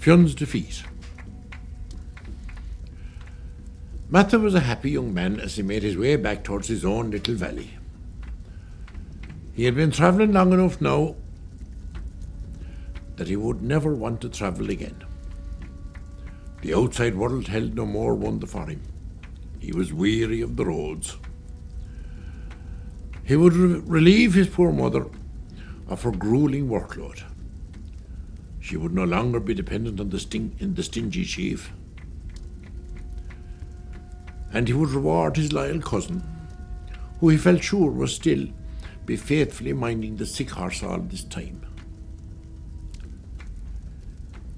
Fionn's defeat. Matha was a happy young man as he made his way back towards his own little valley. He had been travelling long enough now that he would never want to travel again. The outside world held no more wonder for him. He was weary of the roads. He would relieve his poor mother of her gruelling workload. She would no longer be dependent on the stingy chief. And he would reward his loyal cousin, who he felt sure would still be faithfully minding the sick horse all this time.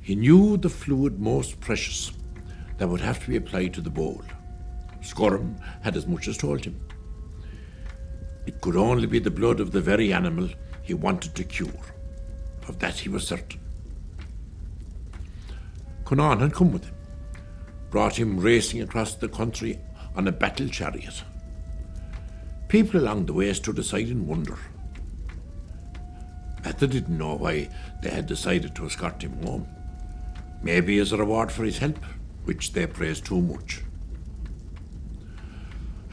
He knew the fluid most precious that would have to be applied to the bowl. Scorum had as much as told him. It could only be the blood of the very animal he wanted to cure. Of that he was certain. Conan had come with him, brought him racing across the country on a battle chariot. People along the way stood aside in wonder. Matha didn't know why they had decided to escort him home. Maybe as a reward for his help, which they praised too much.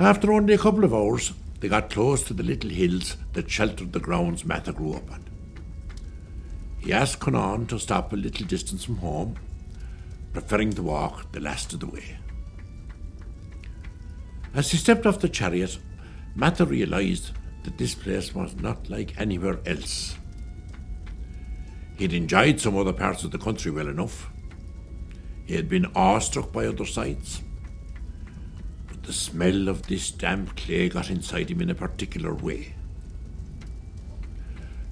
After only a couple of hours, they got close to the little hills that sheltered the grounds Matha grew up on. He asked Conan to stop a little distance from home, preferring to walk the last of the way. As he stepped off the chariot, Matha realised that this place was not like anywhere else. He'd enjoyed some other parts of the country well enough. He had been awestruck by other sights. But the smell of this damp clay got inside him in a particular way.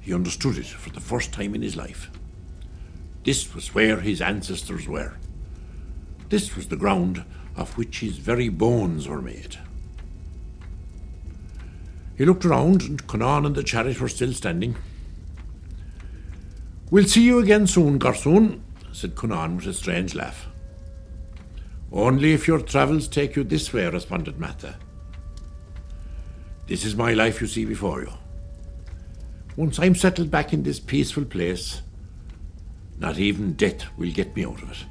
He understood it for the first time in his life. This was where his ancestors were. This was the ground of which his very bones were made. He looked around, and Conan and the chariot were still standing. "We'll see you again soon, Garsoon," said Conan with a strange laugh. "Only if your travels take you this way," responded Matha. "This is my life you see before you. Once I'm settled back in this peaceful place, not even death will get me out of it."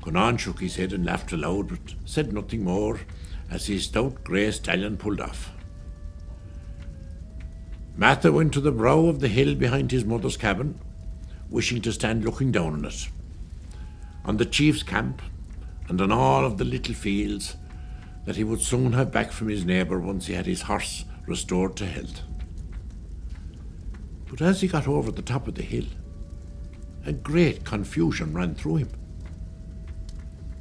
Conan shook his head and laughed aloud, but said nothing more as his stout grey stallion pulled off. Matha went to the brow of the hill behind his mother's cabin, wishing to stand looking down on it, on the chief's camp, and on all of the little fields that he would soon have back from his neighbour once he had his horse restored to health. But as he got over the top of the hill, a great confusion ran through him.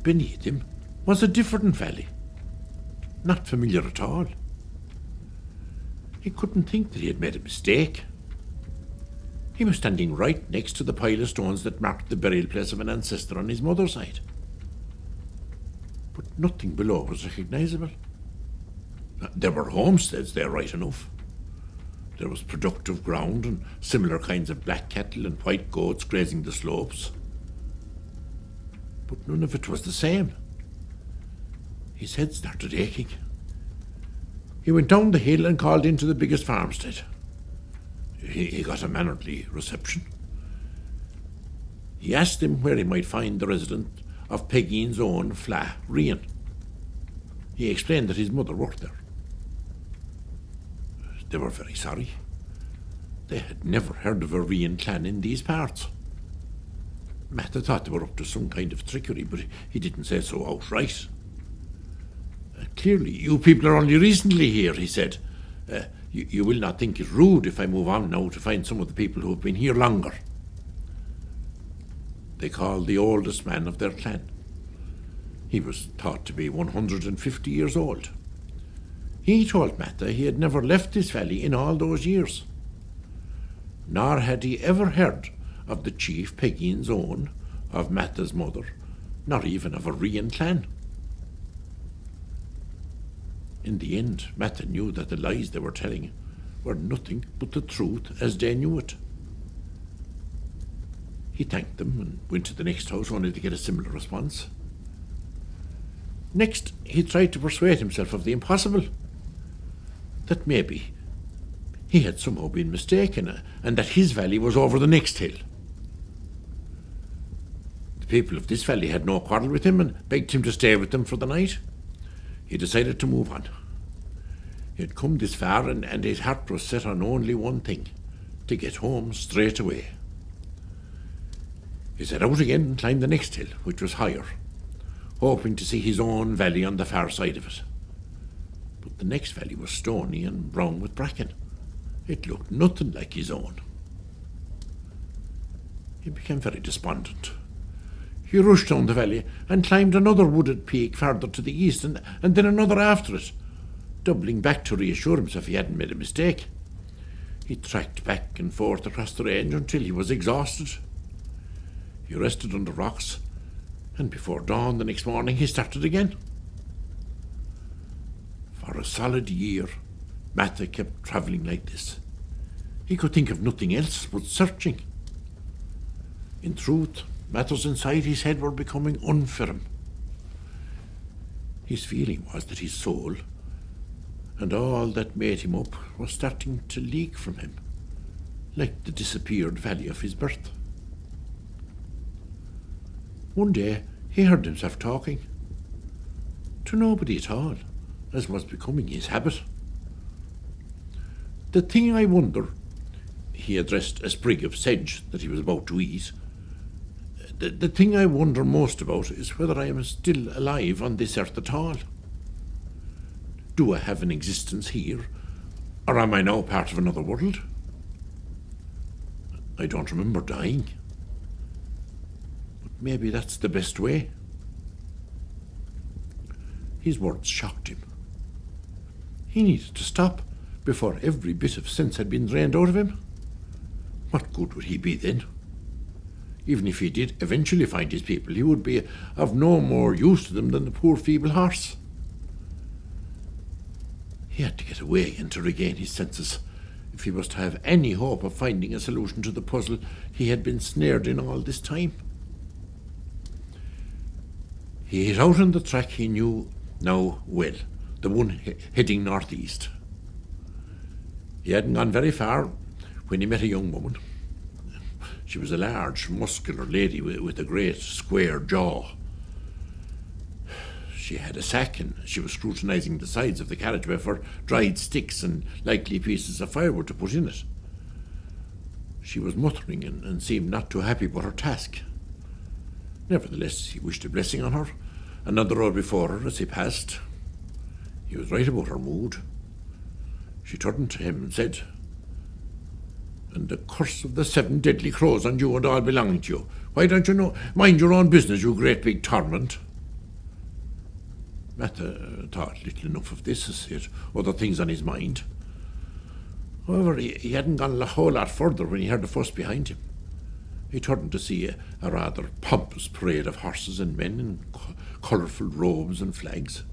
Beneath him was a different valley, not familiar at all. He couldn't think that he had made a mistake. He was standing right next to the pile of stones that marked the burial place of an ancestor on his mother's side. But nothing below was recognisable. There were homesteads there right enough. There was productive ground and similar kinds of black cattle and white goats grazing the slopes. But none of it was the same. His head started aching. He went down the hill and called into the biggest farmstead. He got a mannerly reception. He asked him where he might find the resident of Pegin's own Fla Rian. He explained that his mother worked there. They were very sorry. They had never heard of a Rian clan in these parts. Matha thought they were up to some kind of trickery, but he didn't say so outright. "Clearly, you people are only recently here," he said. You will not think it rude if I move on now to find some of the people who have been here longer." They called the oldest man of their clan. He was thought to be 150 years old. He told Matha he had never left this valley in all those years. Nor had he ever heard of the chief Pegin's own, of Matha's mother, nor even of a Rian clan. In the end, Matha knew that the lies they were telling were nothing but the truth as they knew it. He thanked them and went to the next house only to get a similar response. Next, he tried to persuade himself of the impossible, that maybe he had somehow been mistaken and that his valley was over the next hill. people of this valley had no quarrel with him and begged him to stay with them for the night. He decided to move on. He had come this far and his heart was set on only one thing, to get home straight away. He set out again and climbed the next hill, which was higher, hoping to see his own valley on the far side of it. But the next valley was stony and brown with bracken. It looked nothing like his own. He became very despondent. He rushed down the valley and climbed another wooded peak farther to the east and then another after it, doubling back to reassure himself he hadn't made a mistake. He tracked back and forth across the range until he was exhausted. He rested under rocks, and before dawn the next morning he started again. For a solid year, Matha kept travelling like this. He could think of nothing else but searching. In truth, matters inside his head were becoming unfirm. His feeling was that his soul, and all that made him up, was starting to leak from him, like the disappeared valley of his birth. One day he heard himself talking, to nobody at all, as was becoming his habit. "The thing I wonder," he addressed a sprig of sedge that he was about to eat, the thing I wonder most about is whether I am still alive on this earth at all. Do I have an existence here, or am I now part of another world? I don't remember dying. But maybe that's the best way." His words shocked him. He needed to stop before every bit of sense had been drained out of him. What good would he be then? Even if he did eventually find his people, he would be of no more use to them than the poor feeble horse. He had to get away and to regain his senses, if he was to have any hope of finding a solution to the puzzle he had been snared in all this time. He hit out on the track he knew now well, the one heading northeast. He hadn't gone very far when he met a young woman. She was a large, muscular lady with a great square jaw. She had a sack and she was scrutinising the sides of the carriageway for dried sticks and likely pieces of firewood to put in it. She was muttering and seemed not too happy about her task. Nevertheless, he wished a blessing on her and on the road before her as he passed. He was right about her mood. She turned to him and said, "And the curse of the 7 deadly crows on you and all belonging to you. Why don't you mind your own business, you great big torment?" Matha thought little enough of this as he had other things on his mind. However, he hadn't gone a whole lot further when he heard a fuss behind him. He turned to see a rather pompous parade of horses and men in colourful robes and flags.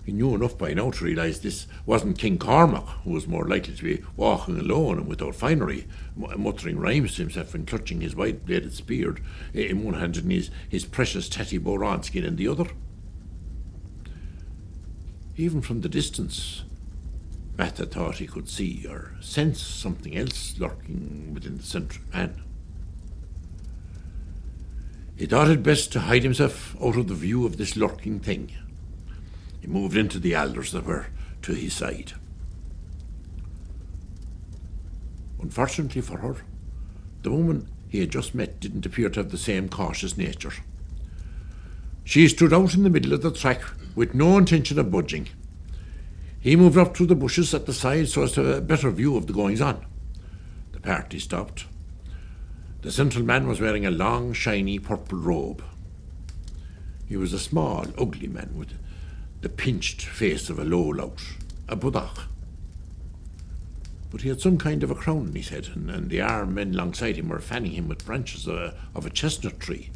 He knew enough by now to realise this wasn't King Cormac, who was more likely to be walking alone and without finery, muttering rhymes to himself and clutching his white-bladed spear in one hand and his precious tatty boran skin in the other. Even from the distance, Matha thought he could see or sense something else lurking within the central man. He thought it best to hide himself out of the view of this lurking thing. He moved into the alders that were to his side. Unfortunately for her, the woman he had just met didn't appear to have the same cautious nature. She stood out in the middle of the track with no intention of budging. He moved up through the bushes at the side so as to have a better view of the goings-on. The party stopped. The central man was wearing a long, shiny purple robe. He was a small, ugly man with the pinched face of a low lout, a budach. But he had some kind of a crown on his head, and the armed men alongside him were fanning him with branches of a chestnut tree.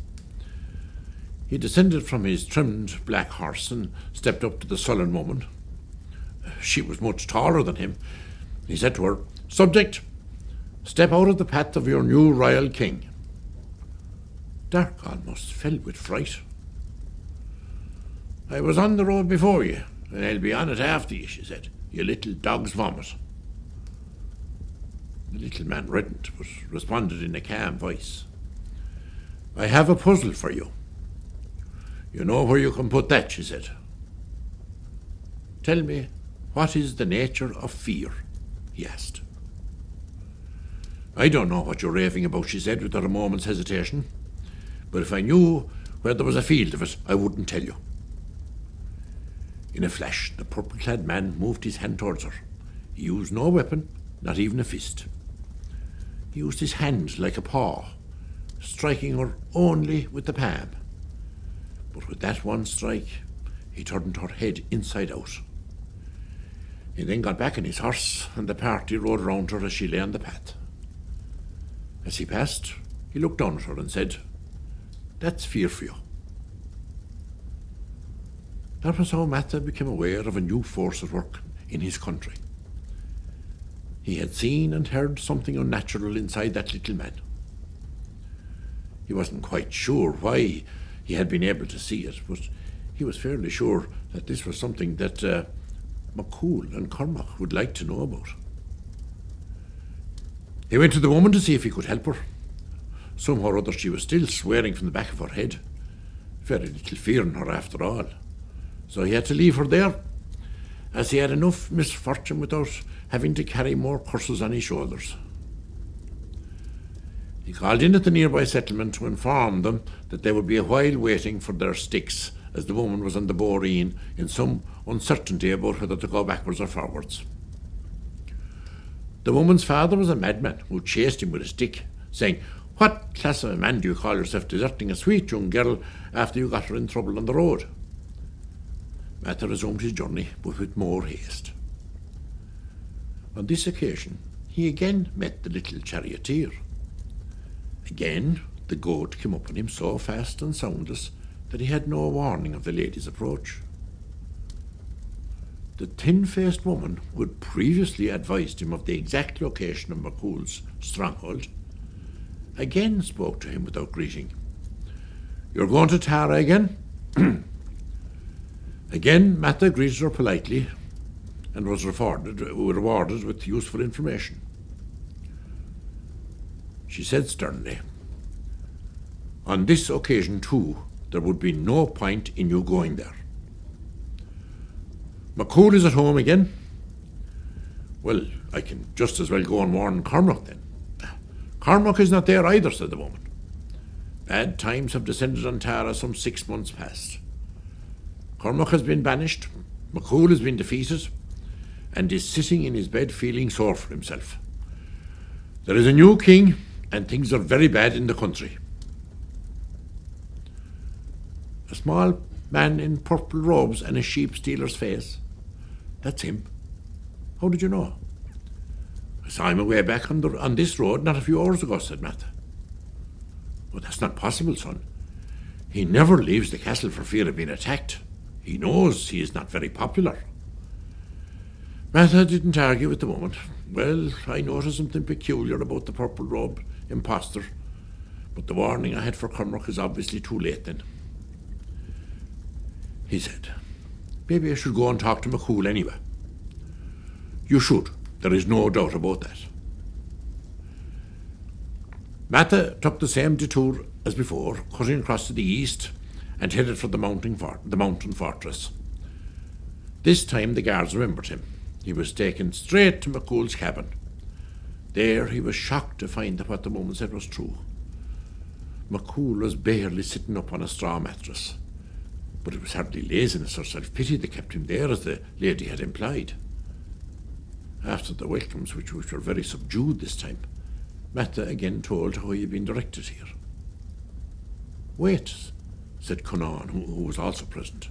He descended from his trimmed black horse and stepped up to the sullen woman. She was much taller than him. He said to her, "Subject, step out of the path of your new royal king." Dark almost fell with fright. "I was on the road before you, and I'll be on it after you," she said. "You little dog's vomit." The little man reddened, but responded in a calm voice. I have a puzzle for you. You know where you can put that, she said. Tell me, what is the nature of fear? He asked. I don't know what you're raving about, she said without a moment's hesitation. But if I knew where there was a field of it, I wouldn't tell you. In a flash, the purple-clad man moved his hand towards her. He used no weapon, not even a fist. He used his hand like a paw, striking her only with the palm. But with that one strike, he turned her head inside out. He then got back on his horse, and the party rode round her as she lay on the path. As he passed, he looked down at her and said, "That's fear for you." That was how Matha became aware of a new force at work in his country. He had seen and heard something unnatural inside that little man. He wasn't quite sure why he had been able to see it, but he was fairly sure that this was something that Micheál and Cormac would like to know about. He went to the woman to see if he could help her. Somehow or other she was still swearing from the back of her head. Very little fear in her after all. So he had to leave her there, as he had enough misfortune without having to carry more curses on his shoulders. He called in at the nearby settlement to inform them that they would be a while waiting for their sticks, as the woman was on the boreen in some uncertainty about whether to go backwards or forwards. The woman's father was a madman who chased him with a stick, saying, "What class of a man do you call yourself, deserting a sweet young girl after you got her in trouble on the road?" Matha resumed his journey, but with more haste. On this occasion, he again met the little charioteer. Again, the goat came up on him so fast and soundless that he had no warning of the lady's approach. The thin-faced woman, who had previously advised him of the exact location of Micheál's stronghold, again spoke to him without greeting. "You're going to Tara again?" Again, Matha greeted her politely and was rewarded with useful information. She said sternly, "On this occasion, too, there would be no point in you going there." "Micheál is at home again?" "Well, I can just as well go and warn Cormac then." "Cormac is not there either," said the woman. "Bad times have descended on Tara some 6 months past. Cormac has been banished, Micheál has been defeated, and is sitting in his bed feeling sore for himself. There is a new king, and things are very bad in the country." A small man in purple robes and a sheep stealer's face. "That's him. How did you know?" "I saw him away back on this road not a few hours ago," said Matha. "Well, that's not possible, son. He never leaves the castle for fear of being attacked. He knows he is not very popular." Matha didn't argue with the woman. "Well, I noticed something peculiar about the purple-robed impostor, but the warning I had for Cormac is obviously too late then." He said, "Maybe I should go and talk to Micheál anyway." "You should. There is no doubt about that." Matha took the same detour as before, cutting across to the east and headed for the mountain fortress. This time the guards remembered him. He was taken straight to Micheál's cabin. There he was shocked to find that what the woman said was true. Micheál was barely sitting up on a straw mattress. But it was hardly laziness or self-pity that kept him there, as the lady had implied. After the welcomes, which were very subdued this time, Matha again told how he had been directed here. "Wait," said Conan, who was also present.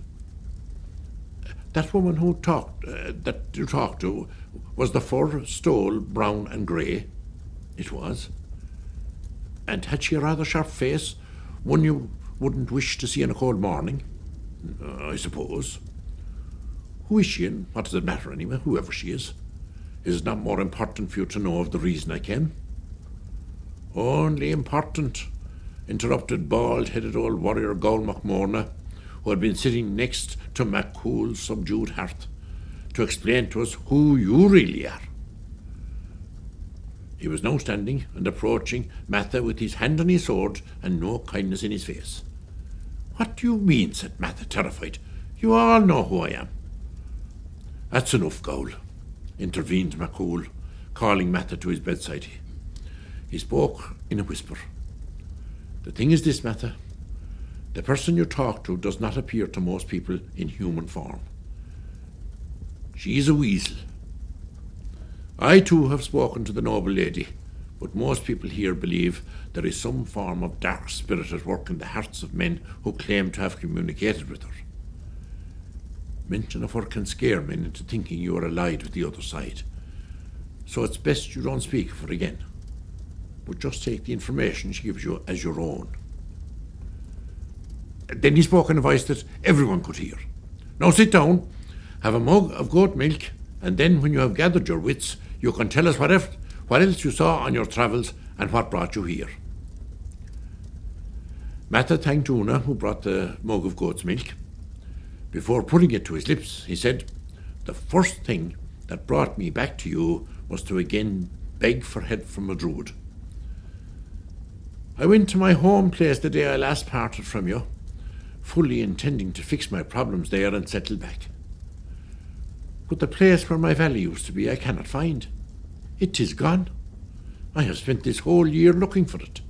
"That woman that you talked to, was the fur stole brown and grey?" "It was." "And had she a rather sharp face, one you wouldn't wish to see in a cold morning?" "I suppose." "Who is she, and what does it matter anyway, whoever she is? Is it not more important for you to know of the reason I came?" "Only important," interrupted bald-headed old warrior Gaul MacMorna, who had been sitting next to Micheál's subdued hearth, "to explain to us who you really are." He was now standing and approaching Matha with his hand on his sword and no kindness in his face. "What do you mean?" said Matha, terrified. "You all know who I am." "That's enough, Gowl," intervened Micheál, calling Matha to his bedside. He spoke in a whisper. "The thing is this, Matha. The person you talk to does not appear to most people in human form. She is a weasel. I too have spoken to the noble lady, but most people here believe there is some form of dark spirit at work in the hearts of men who claim to have communicated with her. Mention of her can scare men into thinking you are allied with the other side, so it's best you don't speak of her again, but just take the information she gives you as your own." Then he spoke in a voice that everyone could hear. "Now sit down, have a mug of goat milk, and then when you have gathered your wits, you can tell us what else you saw on your travels and what brought you here." Matha thanked Una, who brought the mug of goat's milk. Before putting it to his lips, he said, "The first thing that brought me back to you was to again beg for help from a druid. I went to my home place the day I last parted from you, fully intending to fix my problems there and settle back. But the place where my valley used to be I cannot find. It is gone. I have spent this whole year looking for it.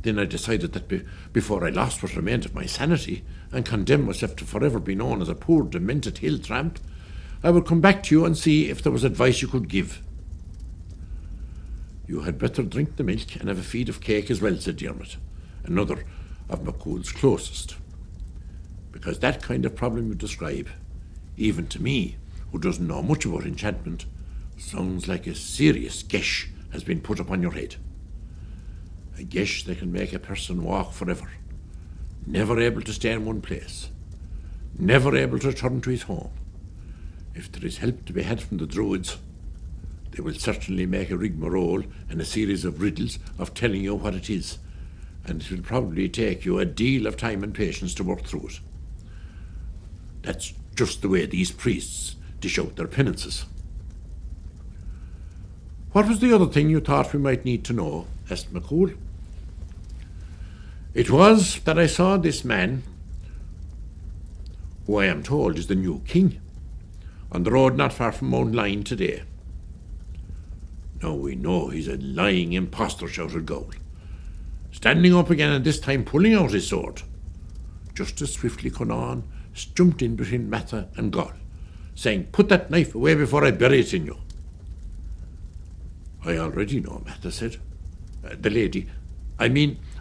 Then I decided that before I lost what remained of my sanity and condemned myself to forever be known as a poor, demented hill tramp, I would come back to you and see if there was advice you could give." "You had better drink the milk and have a feed of cake as well," said Dermot, another of Micheál's closest, "because that kind of problem you describe, even to me, who doesn't know much about enchantment, sounds like a serious gesh has been put upon your head. A gesh that can make a person walk forever, never able to stay in one place, never able to return to his home. If there is help to be had from the druids, they will certainly make a rigmarole and a series of riddles of telling you what it is, and it will probably take you a deal of time and patience to work through it. That's just the way these priests dish out their penances." "What was the other thing you thought we might need to know?" asked Micheál. "It was that I saw this man, who I am told is the new king, on the road not far from Mount Lion today." "Now we know he's a lying impostor," shouted Gowl, standing up again and this time pulling out his sword. Just as swiftly Conan jumped in between Matha and Gowl, saying, "Put that knife away before I bury it in you." "I already know," Matha said.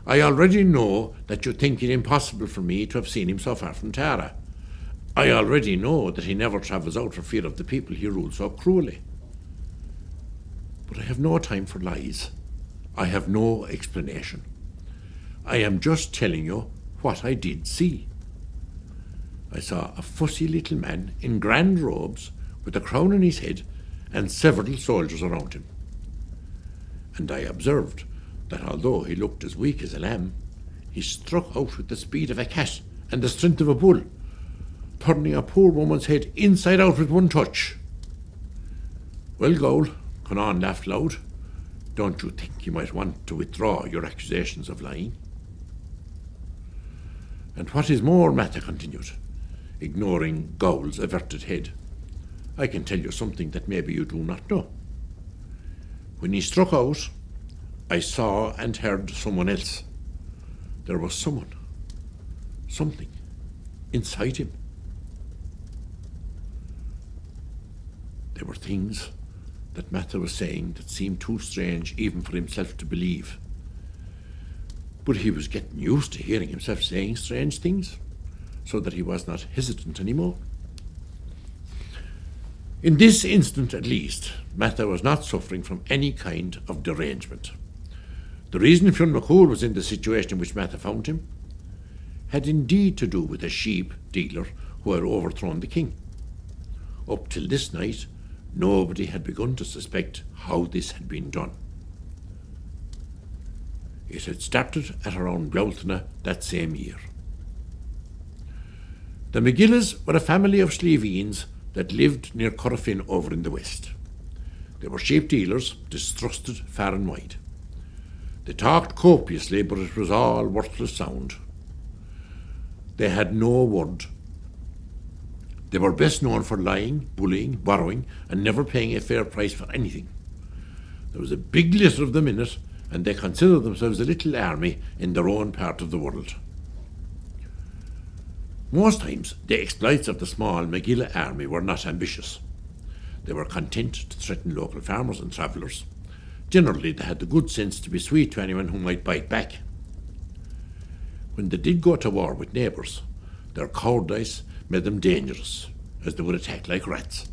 I already know that you think it impossible for me to have seen him so far from Tara. I already know that he never travels out for fear of the people he rules so cruelly. But I have no time for lies. I have no explanation. I am just telling you what I did see. I saw a fussy little man in grand robes with a crown on his head and several soldiers around him. And I observed that although he looked as weak as a lamb, he struck out with the speed of a cat and the strength of a bull, turning a poor woman's head inside out with one touch." "Well, Gowl," Conan laughed loud, "don't you think you might want to withdraw your accusations of lying?" "And what is more," Matha continued, ignoring Gowl's averted head, "I can tell you something that maybe you do not know. When he struck out, I saw and heard someone else. There was something inside him. There were things that Matha was saying that seemed too strange even for himself to believe. But he was getting used to hearing himself saying strange things, so that he was not hesitant anymore. In this instant, at least, Matha was not suffering from any kind of derangement. The reason Fionn Micheál was in the situation in which Matha found him had indeed to do with a sheep dealer who had overthrown the king. Up till this night, nobody had begun to suspect how this had been done. It had started at around Bealtaine that same year. The Micheáls were a family of Slieveens that lived near Corofin over in the west. They were sheep dealers, distrusted far and wide. They talked copiously, but it was all worthless sound. They had no word. They were best known for lying, bullying, borrowing, and never paying a fair price for anything. There was a big litter of them in it, and they considered themselves a little army in their own part of the world. Most times, the exploits of the small Micheál army were not ambitious. They were content to threaten local farmers and travellers. Generally, they had the good sense to be sweet to anyone who might bite back. When they did go to war with neighbours, their cowardice made them dangerous, as they would attack like rats,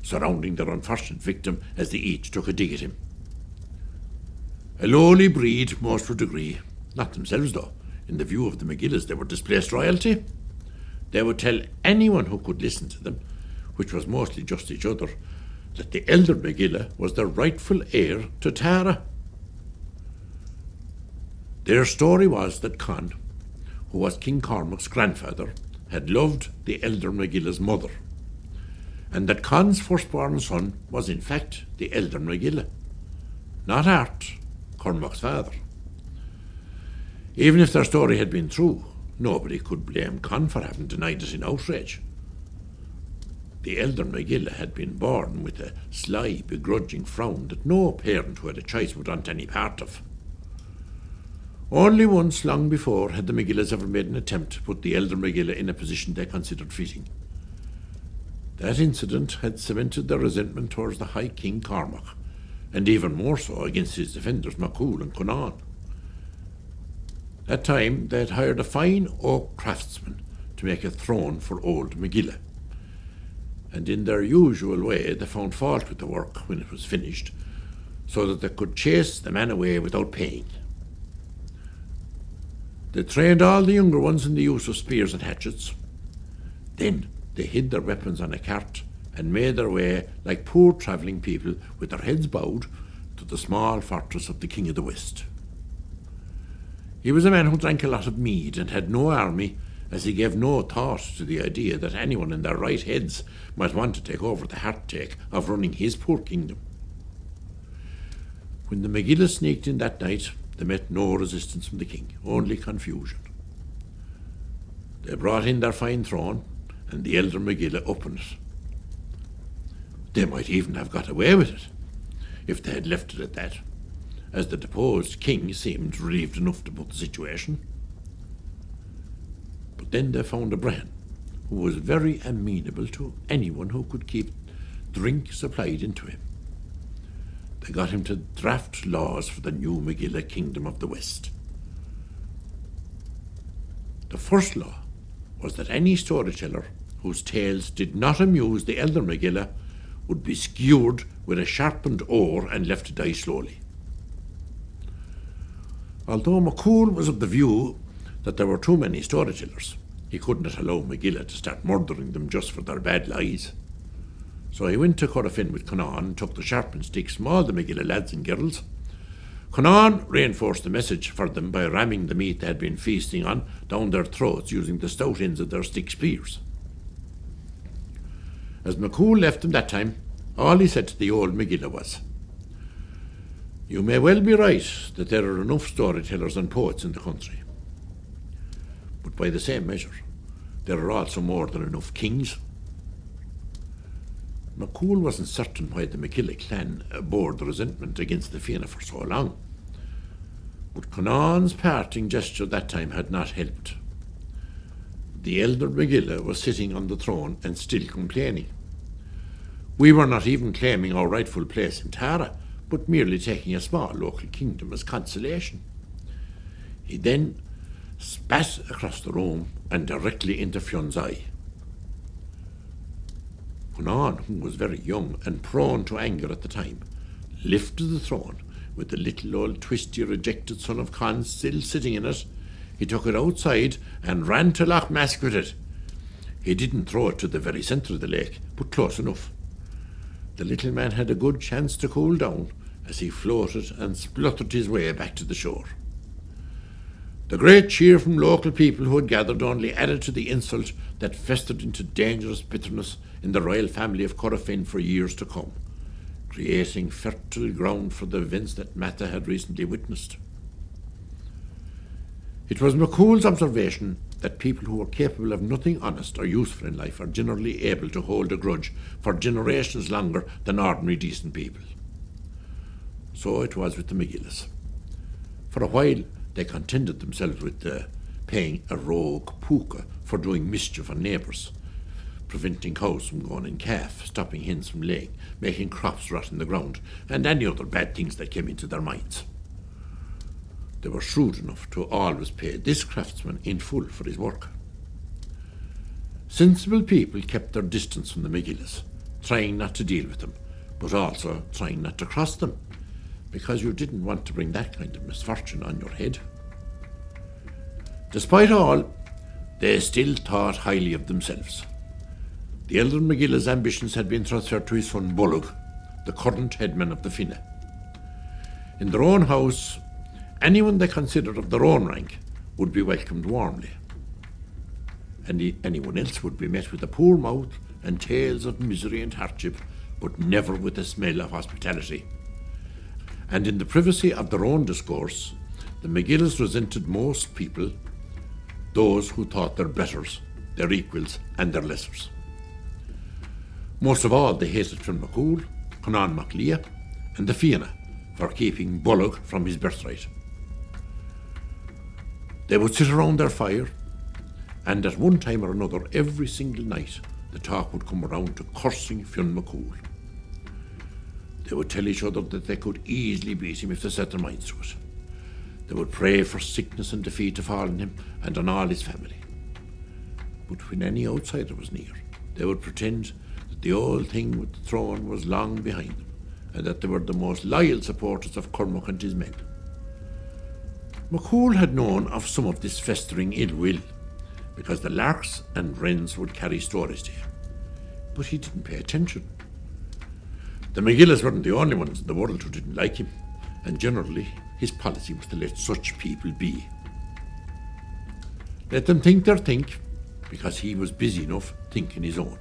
surrounding their unfortunate victim as they each took a dig at him. A lowly breed, most would agree, not themselves though. In the view of the Micheáls, they were displaced royalty. They would tell anyone who could listen to them, which was mostly just each other, that the elder Micheál was their rightful heir to Tara. Their story was that Con, who was King Cormac's grandfather, had loved the elder Micheál's mother, and that Con's firstborn son was in fact the elder Micheál, not Art, Cormac's father. Even if their story had been true, nobody could blame Con for having denied it in outrage. The elder Micheál had been born with a sly, begrudging frown that no parent who had a choice would want any part of. Only once long before had the Micheáls ever made an attempt to put the elder Micheál in a position they considered fitting. That incident had cemented their resentment towards the High King Cormac, and even more so against his defenders Micheál and Conan. That time they had hired a fine oak craftsman to make a throne for old Micheál, and in their usual way they found fault with the work when it was finished, so that they could chase the man away without paying. They trained all the younger ones in the use of spears and hatchets. Then they hid their weapons on a cart and made their way like poor travelling people with their heads bowed to the small fortress of the King of the West. He was a man who drank a lot of mead and had no army, as he gave no thought to the idea that anyone in their right heads might want to take over the heartache of running his poor kingdom. When the Micheáls sneaked in that night, they met no resistance from the king, only confusion. They brought in their fine throne, and the elder Micheál opened it. They might even have got away with it, if they had left it at that, as the deposed king seemed relieved enough to put the situation. But then they found a Brehon, who was very amenable to anyone who could keep drink supplied into him. They got him to draft laws for the new Micheál kingdom of the West. The first law was that any storyteller whose tales did not amuse the elder Micheál would be skewered with a sharpened oar and left to die slowly. Although Micheál was of the view that there were too many storytellers, he could not allow Micheál to start murdering them just for their bad lies. So he went to Corofin with Conan and took the sharpened sticks from all the Micheál lads and girls. Conan reinforced the message for them by ramming the meat they had been feasting on down their throats using the stout ends of their stick spears. As Micheál left them that time, all he said to the old Micheál was, "You may well be right that there are enough storytellers and poets in the country. But by the same measure, there are also more than enough kings." Micheál wasn't certain why the Micheál clan bore the resentment against the Fionn for so long, but Conan's parting gesture that time had not helped. The elder Micheál was sitting on the throne and still complaining. "We were not even claiming our rightful place in Tara, but merely taking a small local kingdom as consolation." He then spat across the room and directly into Fionn's eye. Conan, who was very young and prone to anger at the time, lifted the throne with the little old twisty rejected son of Con still sitting in it. He took it outside and ran to Loch Mask with it. He didn't throw it to the very centre of the lake, but close enough. The little man had a good chance to cool down as he floated and spluttered his way back to the shore. The great cheer from local people who had gathered only added to the insult that festered into dangerous bitterness in the royal family of Corofin for years to come. creating fertile ground for the events that Matha had recently witnessed. It was Micheál's observation that people who are capable of nothing honest or useful in life are generally able to hold a grudge for generations longer than ordinary decent people. So it was with the Micheáls. For a while they contented themselves with paying a rogue puka for doing mischief on neighbours, preventing cows from going in calf, stopping hens from laying, making crops rot in the ground, and any other bad things that came into their minds. They were shrewd enough to always pay this craftsman in full for his work. Sensible people kept their distance from the Micheáls, trying not to deal with them, but also trying not to cross them, because you didn't want to bring that kind of misfortune on your head. Despite all, they still thought highly of themselves. The elder Micheál's ambitions had been transferred to his son Bolg, the current headman of the Fionn. In their own house, anyone they considered of their own rank would be welcomed warmly. And anyone else would be met with a poor mouth and tales of misery and hardship, but never with a smell of hospitality. And in the privacy of their own discourse, the Micheáls resented most people, those who thought their betters, their equals, and their lessers. Most of all, they hated Fionn Micheál, Conan Micheál, and the Fionn for keeping Bolg from his birthright. They would sit around their fire, and at one time or another, every single night, the talk would come around to cursing Fionn Micheál. They would tell each other that they could easily beat him if they set their minds to it. They would pray for sickness and defeat to fall on him and on all his family. But when any outsider was near, they would pretend that the old thing with the throne was long behind them, and that they were the most loyal supporters of Cormac and his men. Micheál had known of some of this festering ill will, because the larks and wrens would carry stories to him, but he didn't pay attention. The Micheáls weren't the only ones in the world who didn't like him, and generally his policy was to let such people be. Let them think their think, because he was busy enough thinking his own.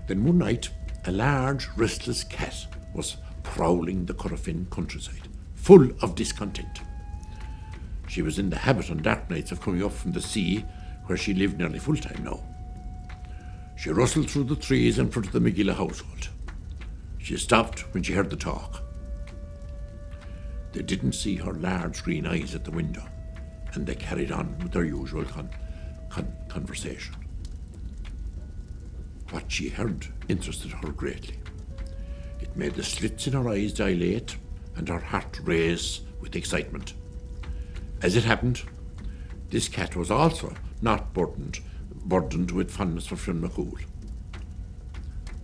Then one night, a large, restless cat was prowling the Corofin countryside, full of discontent. She was in the habit on dark nights of coming up from the sea, where she lived nearly full-time now. She rustled through the trees in front of the Micheál household. She stopped when she heard the talk. They didn't see her large green eyes at the window, and they carried on with their usual conversation. What she heard interested her greatly. It made the slits in her eyes dilate and her heart race with excitement. As it happened, this cat was also not burdened with fondness for Fionn Micheál.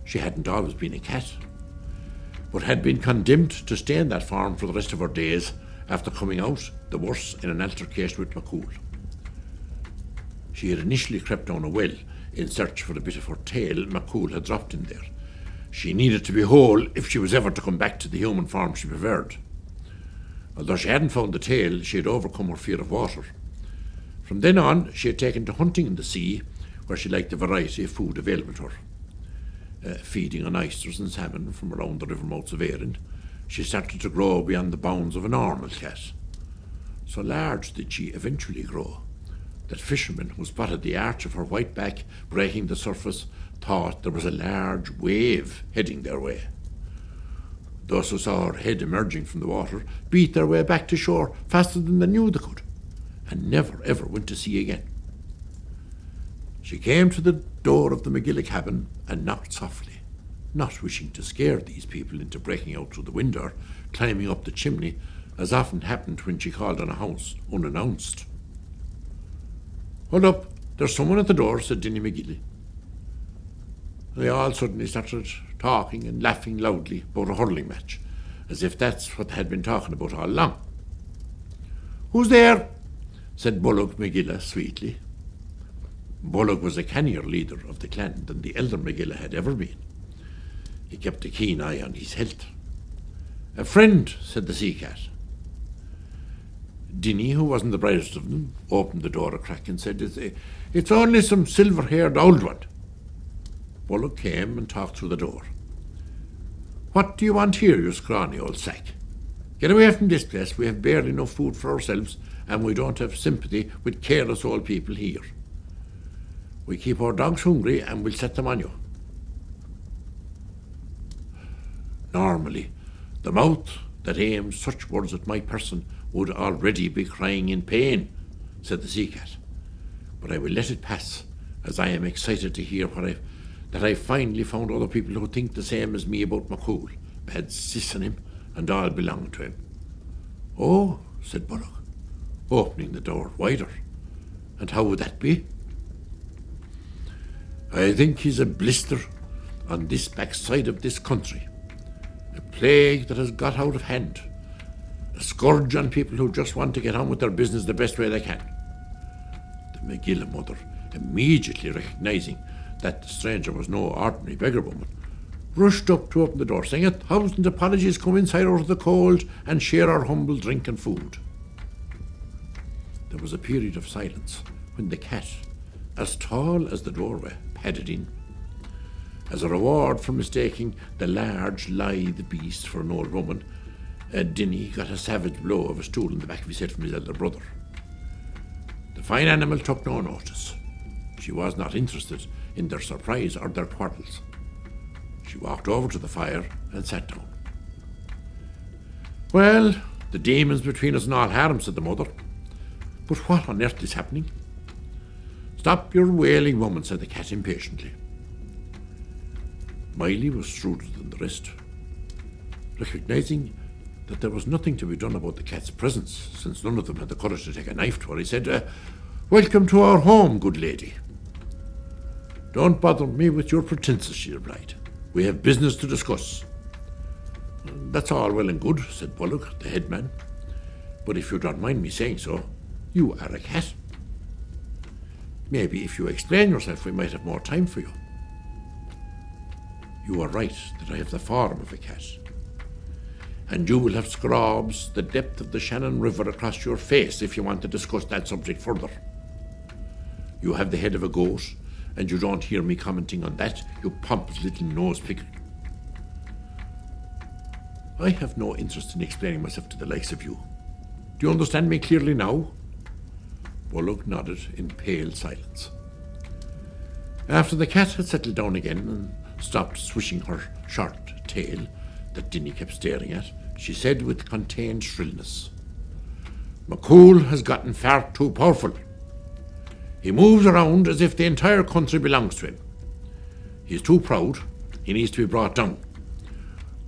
She hadn't always been a cat, but had been condemned to stay in that farm for the rest of her days after coming out the worse in an altercation with Micheál. She had initially crept down a well in search for a bit of her tail Micheál had dropped in there. She needed to be whole if she was ever to come back to the human form she preferred. Although she hadn't found the tail, she had overcome her fear of water. From then on, she had taken to hunting in the sea, where she liked the variety of food available to her. Feeding on oysters and salmon from around the river mouths of Erin, she started to grow beyond the bounds of a normal cat. So large did she eventually grow that fishermen who spotted the arch of her white back breaking the surface thought there was a large wave heading their way. Those who saw her head emerging from the water beat their way back to shore faster than they knew they could, and never ever went to sea again. She came to the door of the Micheál cabin and knocked softly, not wishing to scare these people into breaking out through the window, climbing up the chimney, as often happened when she called on a house unannounced. "Hold up, there's someone at the door," said Dinny Micheál. They all suddenly started talking and laughing loudly about a hurling match, as if that's what they had been talking about all along. "Who's there?" said Bolg Micheál sweetly. Bolg was a cannier leader of the clan than the elder Micheál had ever been. He kept a keen eye on his health. "A friend," said the sea cat. Dinny, who wasn't the brightest of them, opened the door a crack and said, It's only some silver-haired old one." Bolg came and talked through the door. What do you want here, you scrawny old sack? Get away from this place. We have barely enough food for ourselves, and we don't have sympathy with careless old people here. We keep our dogs hungry, and we'll set them on you. Normally, the mouth that aims such words at my person would already be crying in pain, said the sea cat. But I will let it pass, as I am excited to hear that I finally found other people who think the same as me about Micheál, bad sis on him, and all belong to him. Oh, said Bullock, opening the door wider. And how would that be? I think he's a blister on this backside of this country, a plague that has got out of hand, a scourge on people who just want to get on with their business the best way they can. The Micheál mother, immediately recognising that the stranger was no ordinary beggar woman, rushed up to open the door, saying 1,000 apologies, come inside out of the cold and share our humble drink and food. There was a period of silence when the cat, as tall as the doorway, padded in. As a reward for mistaking the large, lithe beast for an old woman, Dinny got a savage blow of a stool in the back of his head from his elder brother. The fine animal took no notice. She was not interested in their surprise or their quarrels. She walked over to the fire and sat down. Well, the demons between us and all harm, said the mother. But what on earth is happening? Stop your wailing, woman, said the cat impatiently. Micheál was shrewder than the rest. Recognising that there was nothing to be done about the cat's presence, since none of them had the courage to take a knife to her, he said, Welcome to our home, good lady. Don't bother me with your pretences, she replied. We have business to discuss. That's all well and good, said Bullock, the headman. But if you don't mind me saying so, you are a cat. Maybe if you explain yourself, we might have more time for you. You are right that I have the form of a cat. And you will have scrobs the depth of the Shannon River across your face if you want to discuss that subject further. You have the head of a goat, and you don't hear me commenting on that, you pompous little nose picker. I have no interest in explaining myself to the likes of you. Do you understand me clearly now? Bullock nodded in pale silence. After the cat had settled down again and stopped swishing her short tail that Dinny kept staring at, she said with contained shrillness, Micheál has gotten far too powerful. He moves around as if the entire country belongs to him. He's too proud. He needs to be brought down.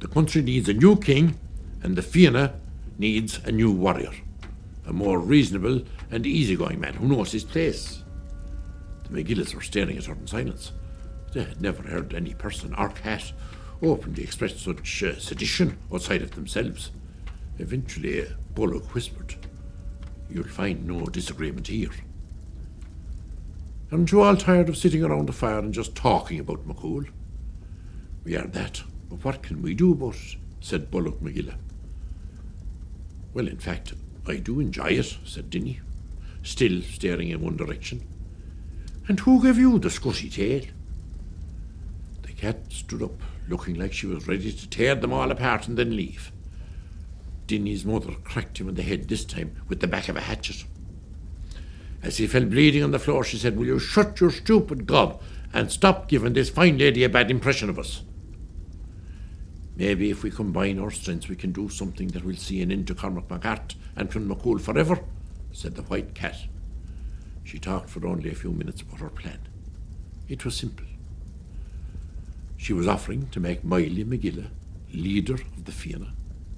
The country needs a new king, and the Fionn needs a new warrior, a more reasonable and easygoing man who knows his place. The Micheáls were staring at her in silence. They had never heard any person or cat openly express such sedition outside of themselves. Eventually, Bullock whispered, You'll find no disagreement here. Aren't you all tired of sitting around the fire and just talking about Micheál? We are that, but what can we do about it? Said Bullock Micheál. Well, in fact, I do enjoy it, said Dinny, still staring in one direction. And who gave you the scutty tail? The cat stood up, looking like she was ready to tear them all apart and then leave. Dinny's mother cracked him on the head this time with the back of a hatchet. As he fell bleeding on the floor, she said, Will you shut your stupid gob and stop giving this fine lady a bad impression of us? Maybe if we combine our strengths, we can do something that will see an end to Cormac MacArt and Fionn Micheál forever, said the white cat. She talked for only a few minutes about her plan. It was simple. She was offering to make Micheál leader of the Fionn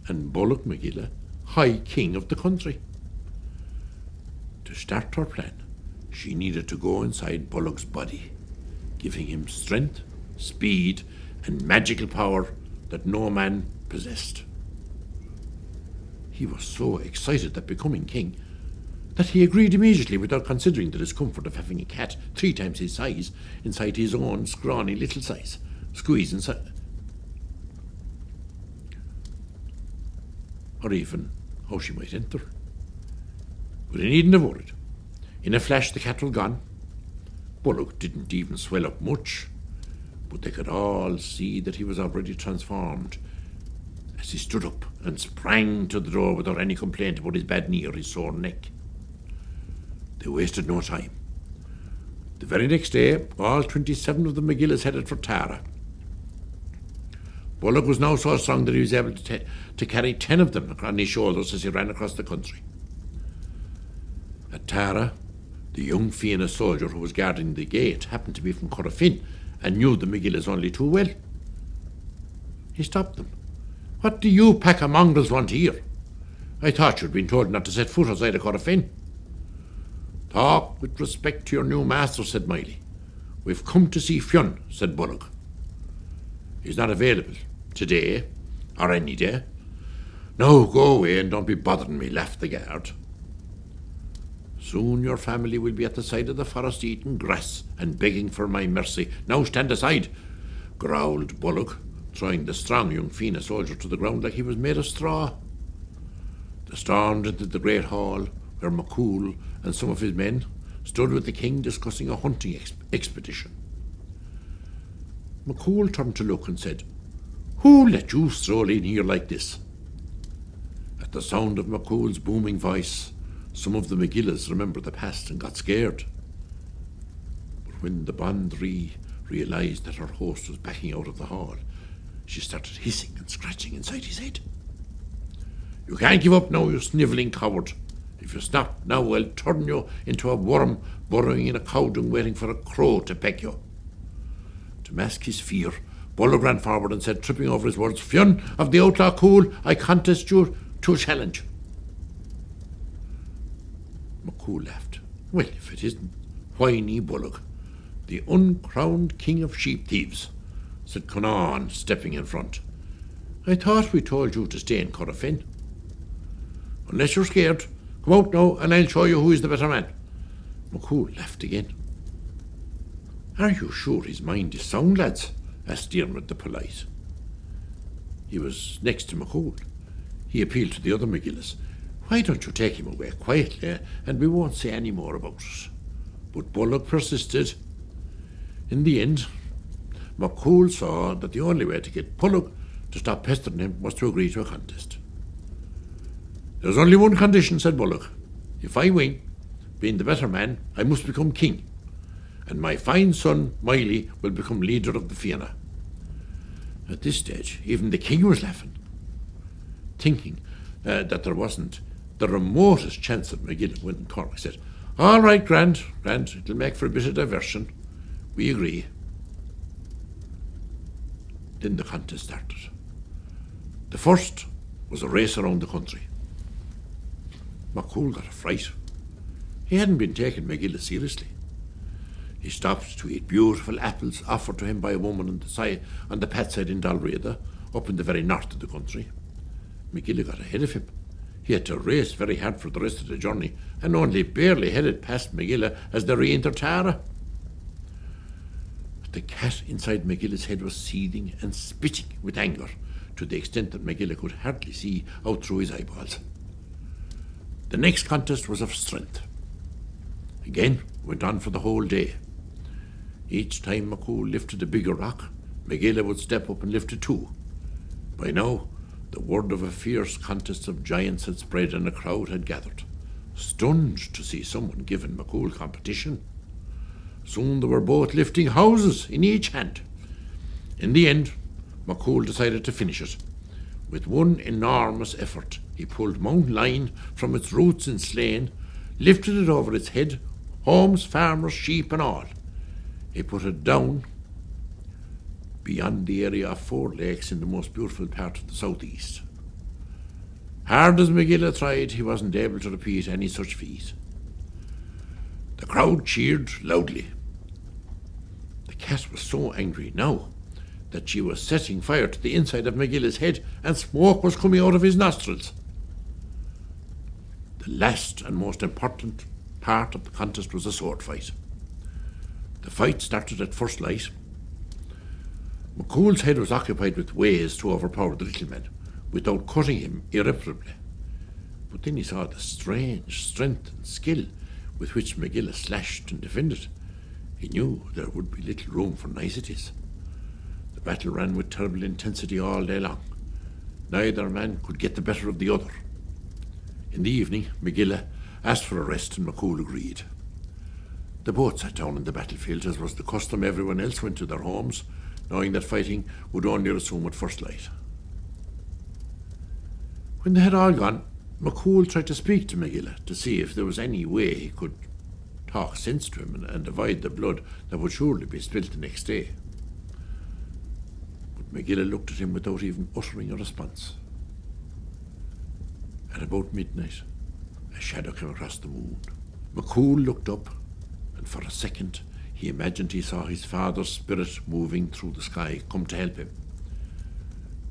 and Bullock Micheál High King of the country. To start her plan, she needed to go inside Bullock's body, giving him strength, speed, and magical power that no man possessed. He was so excited at becoming king that he agreed immediately without considering the discomfort of having a cat 3 times his size inside his own scrawny little size, squeeze inside, or even how she might enter. But he needn't have worried. In a flash the cat was gone. Bullock didn't even swell up much, but they could all see that he was already transformed as he stood up and sprang to the door without any complaint about his bad knee or his sore neck. They wasted no time. The very next day, all 27 of the Micheáls headed for Tara. Bullock was now so strong that he was able to carry 10 of them on his shoulders as he ran across the country. At Tara, the young Fionn soldier who was guarding the gate happened to be from Corofin and knew the Micheáls only too well. He stopped them. "What do you pack of mongrels want here? I thought you'd been told not to set foot outside of Corofin." "Talk with respect to your new master," said Micheál. "We've come to see Fionn," said Bullock. "He's not available today or any day." "No, go away and don't be bothering me," laughed the guard. "Soon your family will be at the side of the forest eating grass and begging for my mercy. Now stand aside," growled Bullock, throwing the strong young Fionn soldier to the ground like he was made of straw. They stormed into the great hall where Micheál and some of his men stood with the king discussing a hunting expedition. Micheál turned to look and said, "Who let you stroll in here like this?" At the sound of Micheál's booming voice, some of the Micheáls remembered the past and got scared. But when the Bondree realised that her host was backing out of the hall, she started hissing and scratching inside his head. "You can't give up now, you snivelling coward. If you stop now, I'll turn you into a worm burrowing in a cow dung waiting for a crow to peck you." To mask his fear, Bullock ran forward and said, tripping over his words, "Fionn of the Outlaw Cool, I contest you to a challenge." Micheál laughed. "Well, if it isn't whiny Bullock, the uncrowned king of sheep thieves," said Conan, stepping in front. "I thought we told you to stay in Corofin." "Unless you're scared, come out now and I'll show you who is the better man." Micheál laughed again. "Are you sure his mind is sound, lads?" asked Darren the polite. He was next to Micheál. He appealed to the other Micheáls. "Why don't you take him away quietly and we won't say any more about it?" But Bullock persisted. In the end, Micheál saw that the only way to get Bullock to stop pestering him was to agree to a contest. "There's only one condition," said Bullock. "If I win, being the better man, I must become king, and my fine son Micheál will become leader of the Fianna." At this stage, even the king was laughing, thinking that there wasn't the remotest chance of Micheál winning. Cormac said, "All right, Grand, it'll make for a bit of diversion. We agree." Then the contest started. The first was a race around the country. Micheál got a fright. He hadn't been taking Micheál seriously. He stopped to eat beautiful apples offered to him by a woman on the pat side in Dalriada, up in the very north of the country. Micheál got ahead of him. He had to race very hard for the rest of the journey, and only barely headed past Micheál as they re-entered Tara. The cat inside Micheál's head was seething and spitting with anger, to the extent that Micheál could hardly see out through his eyeballs. The next contest was of strength. Again, went on for the whole day. Each time Micheál lifted a bigger rock, Micheál would step up and lift it too. By now, the word of a fierce contest of giants had spread and a crowd had gathered, stunned to see someone giving Micheál competition. Soon they were both lifting houses in each hand. In the end, Micheál decided to finish it. With one enormous effort, he pulled Mount Lion from its roots in Slane, lifted it over its head, homes, farmers, sheep and all. He put it down beyond the area of 4 lakes in the most beautiful part of the southeast. Hard as Micheál tried, he wasn't able to repeat any such feat. The crowd cheered loudly. The cat was so angry now that she was setting fire to the inside of Micheál's head, and smoke was coming out of his nostrils. The last and most important part of the contest was a sword fight. The fight started at first light. Micheál's head was occupied with ways to overpower the little man, without cutting him irreparably. But then he saw the strange strength and skill with which Micheál slashed and defended. He knew there would be little room for niceties. The battle ran with terrible intensity all day long. Neither man could get the better of the other. In the evening, Micheál asked for a rest and Micheál agreed. They both sat down in the battlefield, as was the custom. Everyone else went to their homes, knowing that fighting would only resume at first light. When they had all gone, Micheál tried to speak to Micheál to see if there was any way he could talk sense to him and avoid the blood that would surely be spilt the next day. But Micheál looked at him without even uttering a response. At about midnight, a shadow came across the moon. Micheál looked up, and for a second he imagined he saw his father's spirit moving through the sky, come to help him.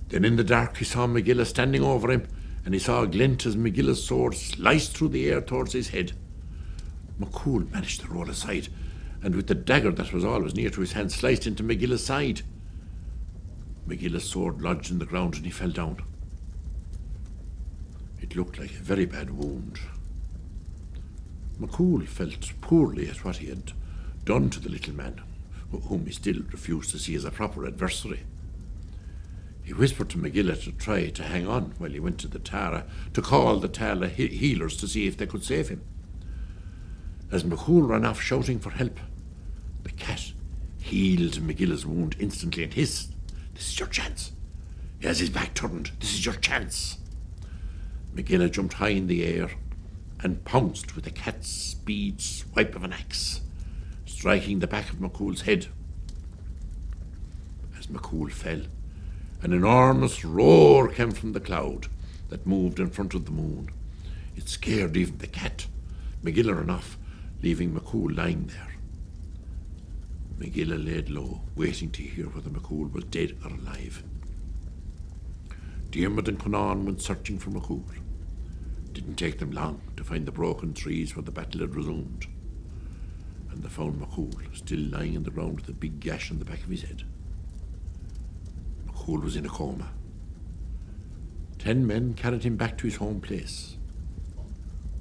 Then in the dark he saw Micheál standing over him, and he saw a glint as Micheál's sword sliced through the air towards his head. Micheál managed to roll aside, and with the dagger that was always near to his hand, sliced into Micheál's side. Micheál's sword lodged in the ground and he fell down. It looked like a very bad wound. Micheál felt poorly at what he had done to the little man, whom he still refused to see as a proper adversary. He whispered to Micheál to try to hang on while he went to the Tara, to call the Tara healers to see if they could save him. As Micheál ran off shouting for help, the cat healed Micheál's wound instantly and hissed, "This is your chance. He has his back turned. This is your chance." Micheál jumped high in the air and pounced with a cat's speed swipe of an axe, striking the back of Micheál's head. As Micheál fell, an enormous roar came from the cloud that moved in front of the moon. It scared even the cat. Micheál ran off, leaving Micheál lying there. Micheál laid low, waiting to hear whether Micheál was dead or alive. Dermot and Conan went searching for Micheál. It didn't take them long to find the broken trees where the battle had resumed, and they found Micheál still lying in the ground with a big gash on the back of his head. Micheál was in a coma. 10 men carried him back to his home place.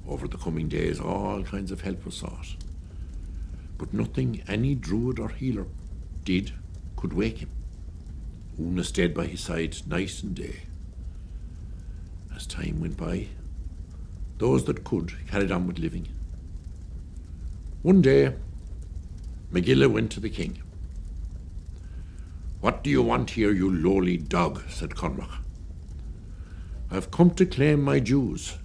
Over the coming days, all kinds of help was sought, but nothing any druid or healer did could wake him. Una stayed by his side night and day. As time went by, those that could carried on with living. One day, Micheál went to the king. "What do you want here, you lowly dog?" said Cormac. "I've come to claim my dues."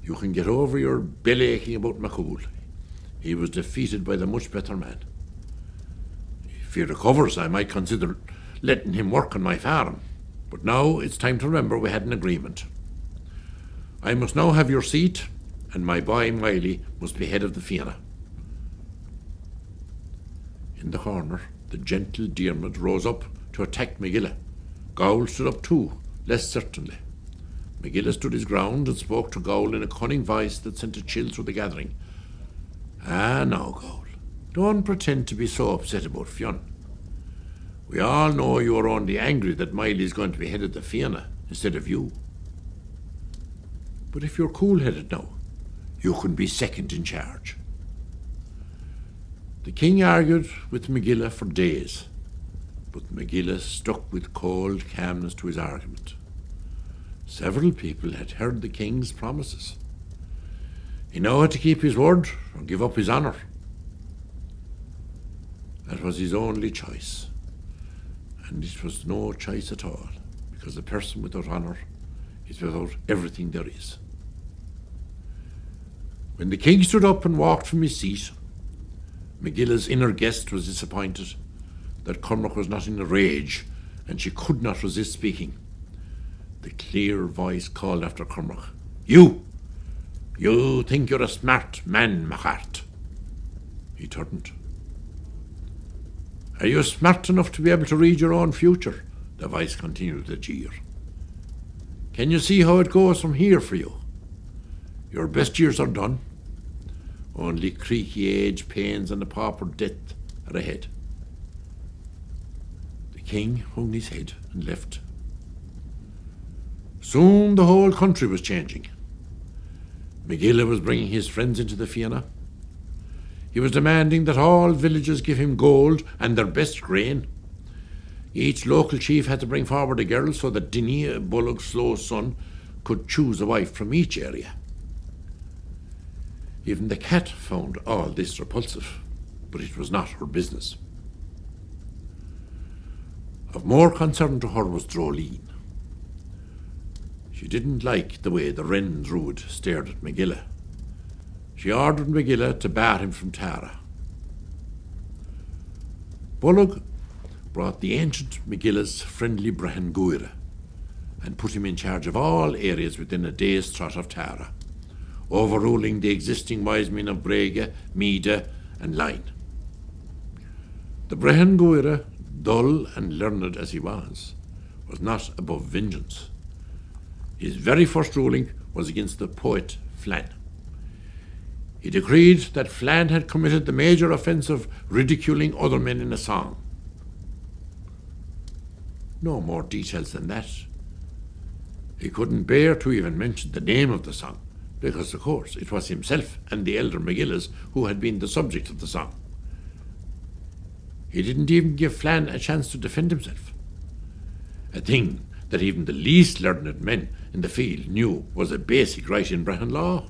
"You can get over your belly aching about Micheál. He was defeated by the much better man. If he recovers, I might consider letting him work on my farm. But now it's time to remember we had an agreement. I must now have your seat, and my boy Micheál must be head of the Fianna." In the corner, the gentle Dermot rose up to attack Micheál. Gowl stood up too, less certainly. Micheál stood his ground and spoke to Gowl in a cunning voice that sent a chill through the gathering. "Ah, now, Gowl, don't pretend to be so upset about Fionn. We all know you are only angry that Micheál is going to be head of the Fianna instead of you. But if you're cool-headed now, you can be second in charge." The king argued with Micheál for days, but Micheál stuck with cold calmness to his argument. Several people had heard the king's promises. He now had to keep his word or give up his honour. That was his only choice, and it was no choice at all, because a person without honour is without everything there is. When the king stood up and walked from his seat, Micheál's inner guest was disappointed that Cormac was not in a rage, and she could not resist speaking. The clear voice called after Cormac, You think you're a smart man, Machart." He turned. "Are you smart enough to be able to read your own future?" the voice continued to jeer. "Can you see how it goes from here for you? Your best years are done. Only creaky age, pains, and a pauper death are ahead." The king hung his head and left. Soon the whole country was changing. Micheál was bringing his friends into the Fianna. He was demanding that all villages give him gold and their best grain. Each local chief had to bring forward a girl so that Dinny, Bullock's slow son, could choose a wife from each area. Even the cat found all this repulsive, but it was not her business. Of more concern to her was Droleen. She didn't like the way the Wren Druid stared at Micheál. She ordered Micheál to bar him from Tara. Bullock brought the ancient Micheála's friendly Brehon Guaire and put him in charge of all areas within a day's trot of Tara, overruling the existing wise men of Brega, Meada and Line. The Brehon Guaire, dull and learned as he was not above vengeance. His very first ruling was against the poet Fionn. He decreed that Fionn had committed the major offence of ridiculing other men in a song. No more details than that. He couldn't bear to even mention the name of the song, because, of course, it was himself and the elder Micheálas who had been the subject of the song. He didn't even give Fionn a chance to defend himself, a thing that even the least learned men in the field knew was a basic right in Brehon law.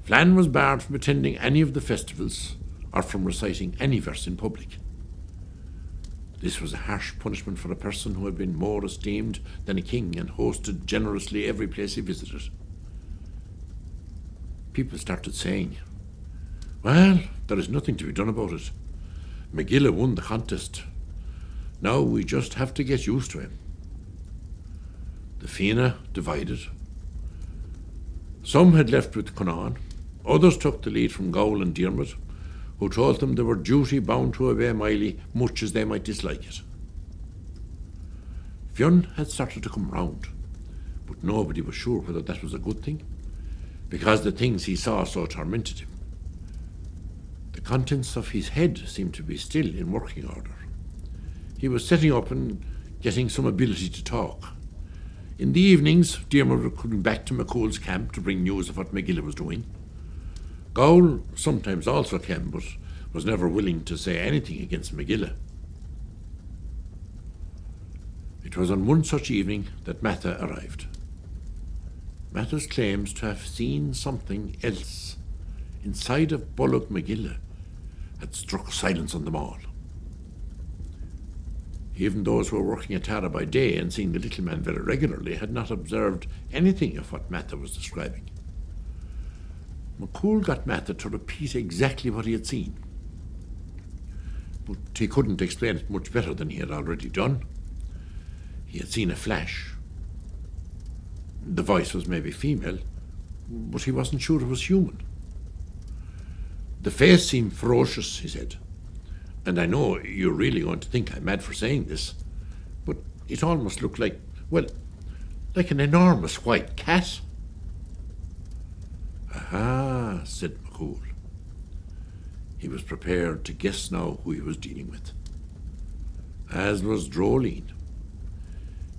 Fionn was barred from attending any of the festivals or from reciting any verse in public. This was a harsh punishment for a person who had been more esteemed than a king and hosted generously every place he visited. People started saying, "Well, there is nothing to be done about it. Micheál won the contest. Now we just have to get used to him." The Fianna divided. Some had left with Conan, others took the lead from Gowl and Diarmid, who told them they were duty-bound to obey Micheál, much as they might dislike it. Fionn had started to come round, but nobody was sure whether that was a good thing, because the things he saw so tormented him. The contents of his head seemed to be still in working order. He was setting up and getting some ability to talk. In the evenings, Diarmid was coming back to McCool's camp to bring news of what Micheál was doing. Gowl sometimes also came, but was never willing to say anything against Micheál. It was on one such evening that Matha arrived. Matha's claims to have seen something else inside of Bullock Micheál had struck silence on them all. Even those who were working at Tara by day and seeing the little man very regularly had not observed anything of what Matha was describing. McCool got Matha to repeat exactly what he had seen, but he couldn't explain it much better than he had already done. He had seen a flash. The voice was maybe female, but he wasn't sure it was human. The face seemed ferocious, he said, and I know you're really going to think I'm mad for saying this, but it almost looked like, well, like an enormous white cat. "Aha," said McCool. He was prepared to guess now who he was dealing with, as was Droleen.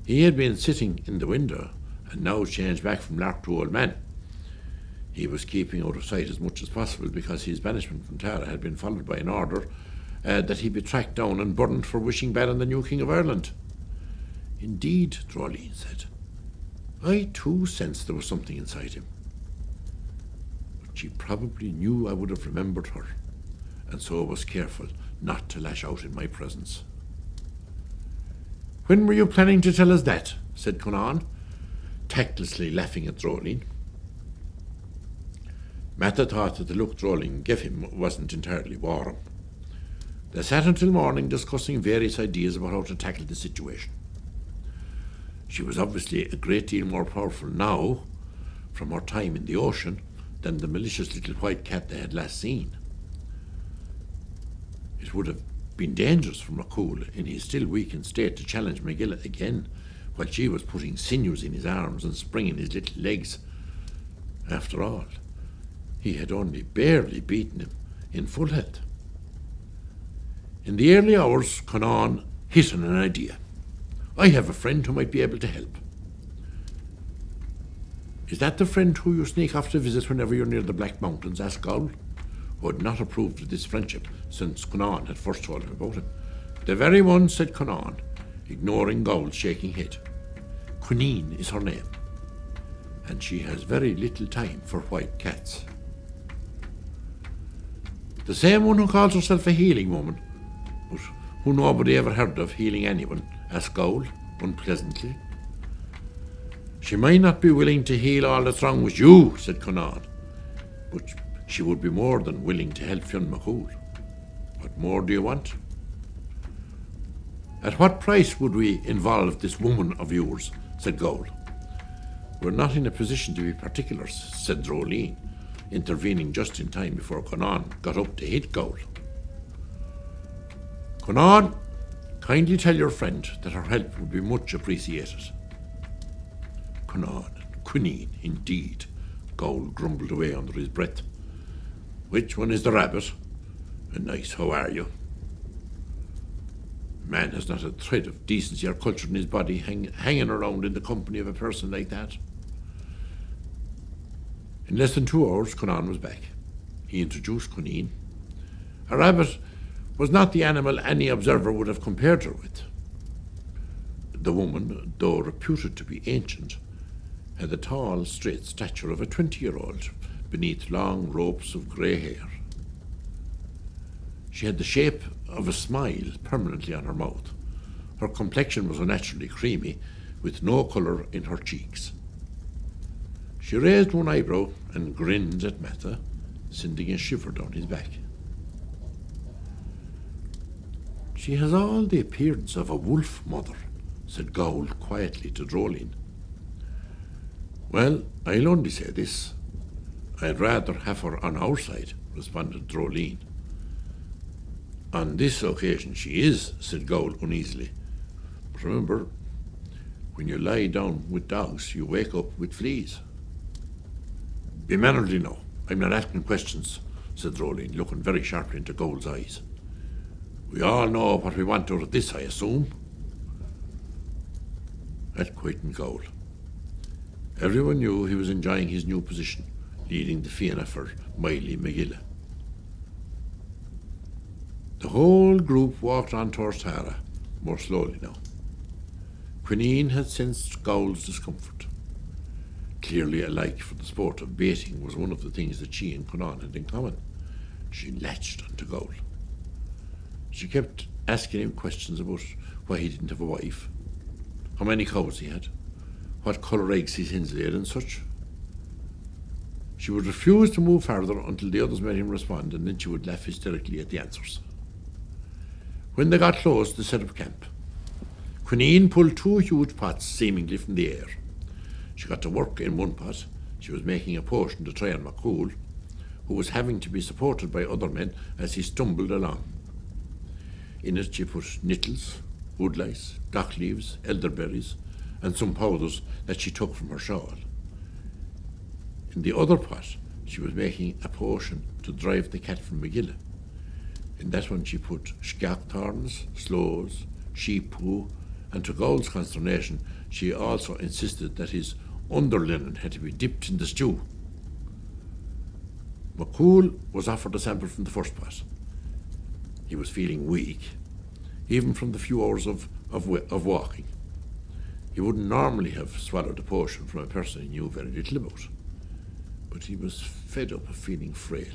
He had been sitting in the window and now changed back from lark to old man. He was keeping out of sight as much as possible because his banishment from Tara had been followed by an order that he be tracked down and burned for wishing bad on the new King of Ireland. "Indeed," Droleen said. "I too sensed there was something inside him. But she probably knew I would have remembered her, and so was careful not to lash out in my presence." "When were you planning to tell us that?" said Conan, tactlessly laughing at Droleen. Matha thought that the look Droleen gave him wasn't entirely warm. They sat until morning discussing various ideas about how to tackle the situation. She was obviously a great deal more powerful now, from her time in the ocean, than the malicious little white cat they had last seen. It would have been dangerous for McCool in his still weakened state to challenge Micheál again, while she was putting sinews in his arms and springing his little legs. After all, he had only barely beaten him in full health. In the early hours, Conan hit on an idea. "I have a friend who might be able to help." "Is that the friend who you sneak off to visit whenever you're near the Black Mountains?" asked Gowl, who had not approved of this friendship since Conan had first told him about him. The very one, said Conan, ignoring Gowl's shaking head. Quinine is her name, and she has very little time for white cats. The same one who calls herself a healing woman, but who nobody ever heard of healing anyone, asked Gowl unpleasantly. She might not be willing to heal all that's wrong with you, said Conan, but she would be more than willing to help Fionn Micheál. What more do you want? At what price would we involve this woman of yours, said Gowl. We're not in a position to be particular, said Droleen, intervening just in time before Conan got up to hit Gowl. Conan, kindly tell your friend that her help would be much appreciated. Conan and Quinine, indeed, Gowl grumbled away under his breath. Which one is the rabbit? And nice, how are you? Man has not a thread of decency or culture in his body hanging around in the company of a person like that. In less than 2 hours, Conan was back. He introduced Quinine. A rabbit was not the animal any observer would have compared her with. The woman, though reputed to be ancient, had the tall, straight stature of a 20-year-old beneath long ropes of grey hair. She had the shape of a smile permanently on her mouth. Her complexion was unnaturally creamy, with no colour in her cheeks. She raised one eyebrow and grinned at Matha, sending a shiver down his back. She has all the appearance of a wolf mother, said Gowl quietly to Droleen. Well, I'll only say this. I'd rather have her on our side, responded Droleen. On this occasion she is, said Gowl uneasily. But remember, when you lie down with dogs, you wake up with fleas. Be mannerly now. I'm not asking questions, said Droleen, looking very sharply into Gowl's eyes. We all know what we want out of this, I assume. That quietened Gowl. Everyone knew he was enjoying his new position, leading the Fionn for Micheál. The whole group walked on towards Tara, more slowly now. Quinine had sensed Gowl's discomfort. Clearly a like for the sport of baiting was one of the things that she and Conan had in common. She latched onto Gowl. She kept asking him questions about why he didn't have a wife, how many cows he had, what colour eggs his hens laid and such. She would refuse to move further until the others made him respond, and then she would laugh hysterically at the answers. When they got close, they set up camp. Quinine pulled 2 huge pots seemingly from the air. She got to work in one pot. She was making a potion to try on Micheál, who was having to be supported by other men as he stumbled along. In it she put nettles, woodlice, dock leaves, elderberries, and some powders that she took from her shawl. In the other pot, she was making a potion to drive the cat from Micheál. In that one she put skak thorns, sloes, sheep poo, and to Gowl's consternation, she also insisted that his underlinen had to be dipped in the stew. Micheál was offered a sample from the first pot. He was feeling weak, even from the few hours of walking. He wouldn't normally have swallowed a potion from a person he knew very little about. But he was fed up of feeling frail,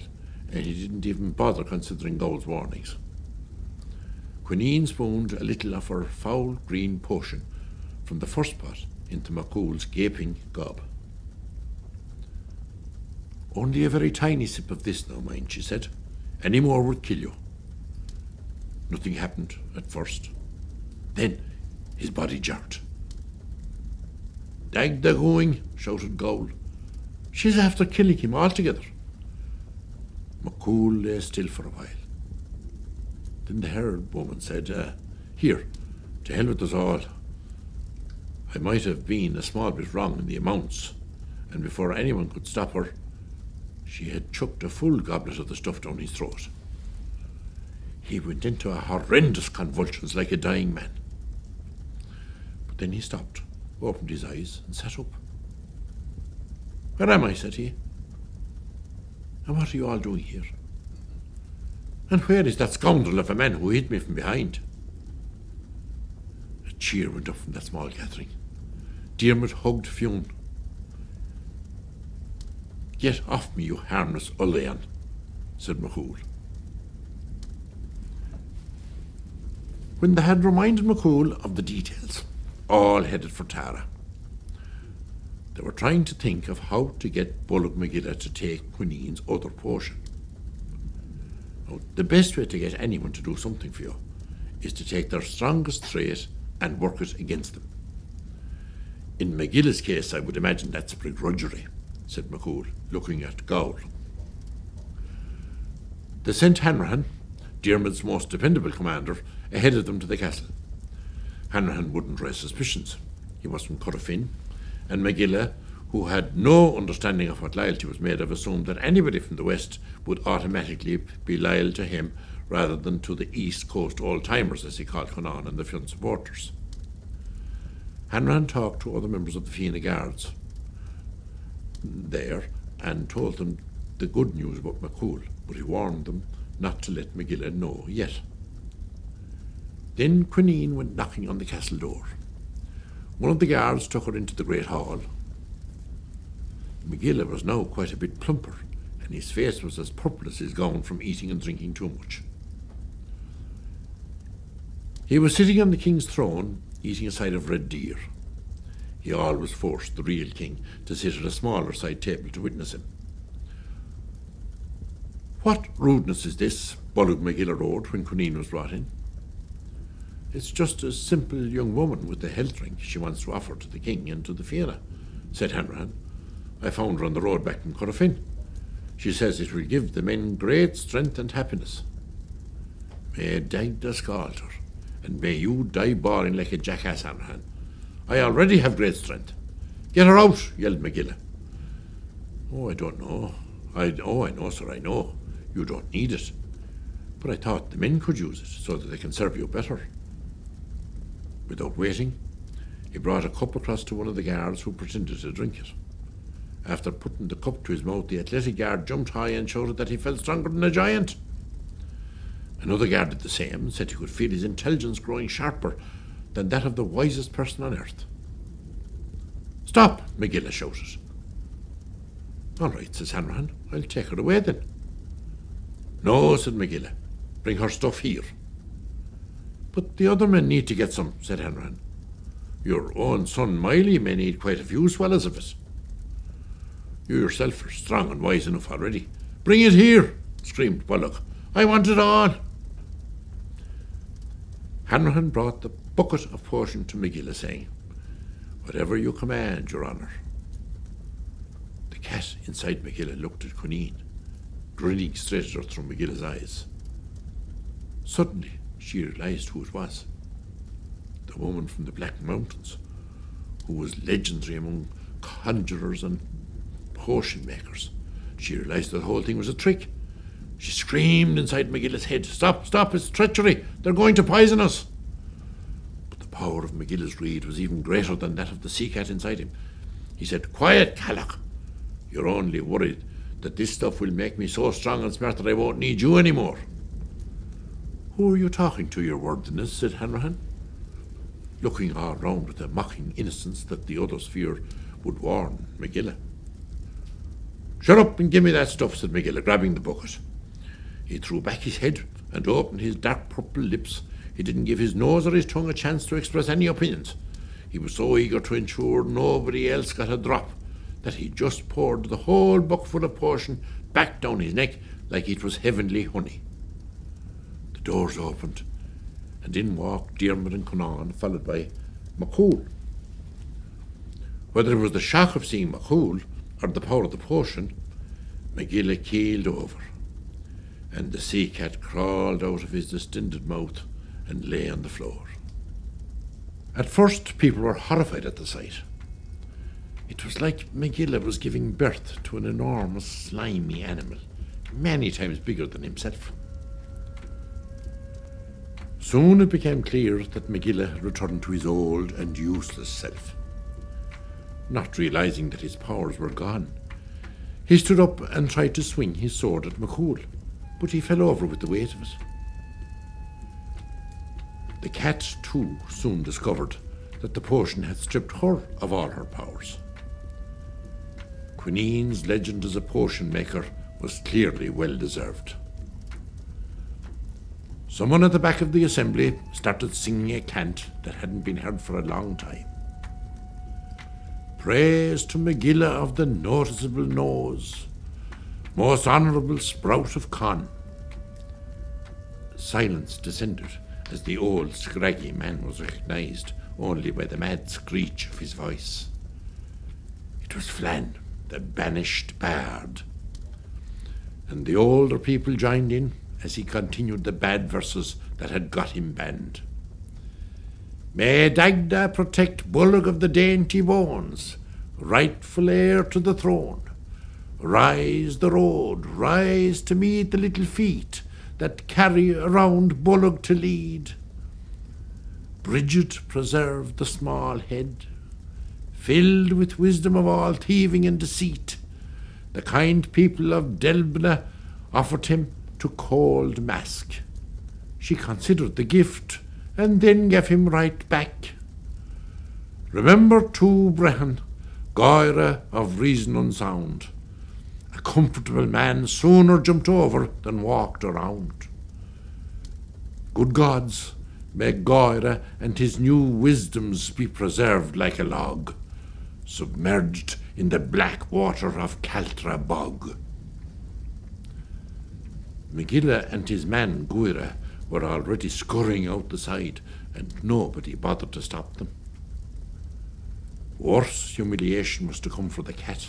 and he didn't even bother considering Gowl's warnings. Quinine spooned a little of her foul green potion from the first pot into Micheál's gaping gob. Only a very tiny sip of this now, mind, she said. Any more would kill you. Nothing happened at first. Then his body jerked. Dag the going, shouted Gowl. She's after killing him altogether. Micheál lay still for a while. Then the herald woman said, Here, to hell with us all. I might have been a small bit wrong in the amounts, and before anyone could stop her, she had chucked a full goblet of the stuff down his throat. He went into a horrendous convulsions like a dying man. But then he stopped, opened his eyes, and sat up. Where am I? Said he. And what are you all doing here? And where is that scoundrel of a man who hit me from behind? cheer went up from that small gathering. Diarmid hugged Fionn. "Get off me, you harmless Ullayan," said Micheál. When they had reminded Micheál of the details, all headed for Tara. They were trying to think of how to get Bolg Magilla to take Quineen's other potion. Now, the best way to get anyone to do something for you is to take their strongest trait and work it against them. In Magilla's case, I would imagine that's begrudgery, said Micheál, looking at Gaul. They sent Hanrahan, Diarmid's most dependable commander, ahead of them to the castle. Hanrahan wouldn't raise suspicions. He was from Corofin, and Micheál, who had no understanding of what loyalty was made of, assumed that anybody from the west would automatically be loyal to him rather than to the East Coast old-timers, as he called Conan and the Fionn supporters. Hanrahan talked to other members of the Fianna Guards there and told them the good news about Micheál, but he warned them not to let Micheál know yet. Then Quineen went knocking on the castle door. One of the guards took her into the great hall. Micheál was now quite a bit plumper, and his face was as purple as his gown from eating and drinking too much. He was sitting on the king's throne, eating a side of red deer. He always forced the real king to sit at a smaller side table to witness him. "What rudeness is this?" Bolg Magilla roared when Quineen was brought in. "It's just a simple young woman with a health drink she wants to offer to the king and to the Fianna," said Hanrahan. "I found her on the road back from Corofin. She says it will give the men great strength and happiness." "May dag the Scalter, and may you die bawling like a jackass, Hanrahan. I already have great strength. Get her out," yelled Magilla. "Oh, I don't know. I know, sir, I know. You don't need it. But I thought the men could use it so that they can serve you better." Without waiting, he brought a cup across to one of the guards, who pretended to drink it. After putting the cup to his mouth, the athletic guard jumped high and shouted that he felt stronger than a giant. Another guard did the same and said he could feel his intelligence growing sharper than that of the wisest person on earth. "Stop!" Magilla shouted. "All right," says Hanrahan. "I'll take her away then." "No," said Magilla. "Bring her stuff here." "But the other men need to get some," said Hanrahan. "Your own son Micheál may need quite a few swallows of it." "You yourself are strong and wise enough already." "Bring it here," screamed Bolg. "I want it all." Hanrahan brought the bucket of potion to Magilla, saying, "Whatever you command, your honour." The cat inside Magilla looked at Quineen, grinning straight at her through Magilla's eyes. Suddenly, she realised who it was. The woman from the Black Mountains, who was legendary among conjurers and potion makers. She realised that the whole thing was a trick. She screamed inside Magilla's head, "Stop, stop, it's treachery! They're going to poison us!" But the power of Magilla's reed was even greater than that of the sea cat inside him. He said, "Quiet, Killahara! You're only worried that this stuff will make me so strong and smart that I won't need you anymore." "Who are you talking to, your worthiness?" said Hanrahan, looking all round with a mocking innocence that the others feared would warn Magilla. "Shut up and give me that stuff," said Magilla, grabbing the bucket. He threw back his head and opened his dark purple lips. He didn't give his nose or his tongue a chance to express any opinions. He was so eager to ensure nobody else got a drop that he just poured the whole bucketful of potion back down his neck like it was heavenly honey. The doors opened, and in walked Diarmid and Conan, followed by Micheál. Whether it was the shock of seeing Micheál or the power of the potion, Magilla keeled over, and the sea cat crawled out of his distended mouth and lay on the floor. At first, people were horrified at the sight. It was like Magilla was giving birth to an enormous, slimy animal, many times bigger than himself. Soon it became clear that Magilla had returned to his old and useless self. Not realising that his powers were gone, he stood up and tried to swing his sword at Micheál, but he fell over with the weight of it. The cat, too, soon discovered that the potion had stripped her of all her powers. Quineen's legend as a potion maker was clearly well deserved. Someone at the back of the assembly started singing a cant that hadn't been heard for a long time. Praise to Micheál of the noticeable nose, most honourable sprout of Con. Silence descended as the old scraggy man was recognised only by the mad screech of his voice. It was Fionn, the banished bard. And the older people joined in as he continued the bad verses that had got him banned. May Dagda protect Bullock of the dainty bones, rightful heir to the throne. Rise the road, rise to meet the little feet that carry around Bullock to lead. Bridget preserved the small head, filled with wisdom of all thieving and deceit. The kind people of Delbna offered him to cold mask. She considered the gift and then gave him right back. Remember too, Brehan, Goira of reason unsound. A comfortable man sooner jumped over than walked around. Good gods, may Goira and his new wisdoms be preserved like a log, submerged in the black water of Caltra bog. Micheál and his man Goira were already scurrying out the side, and nobody bothered to stop them. Worse humiliation was to come for the cat.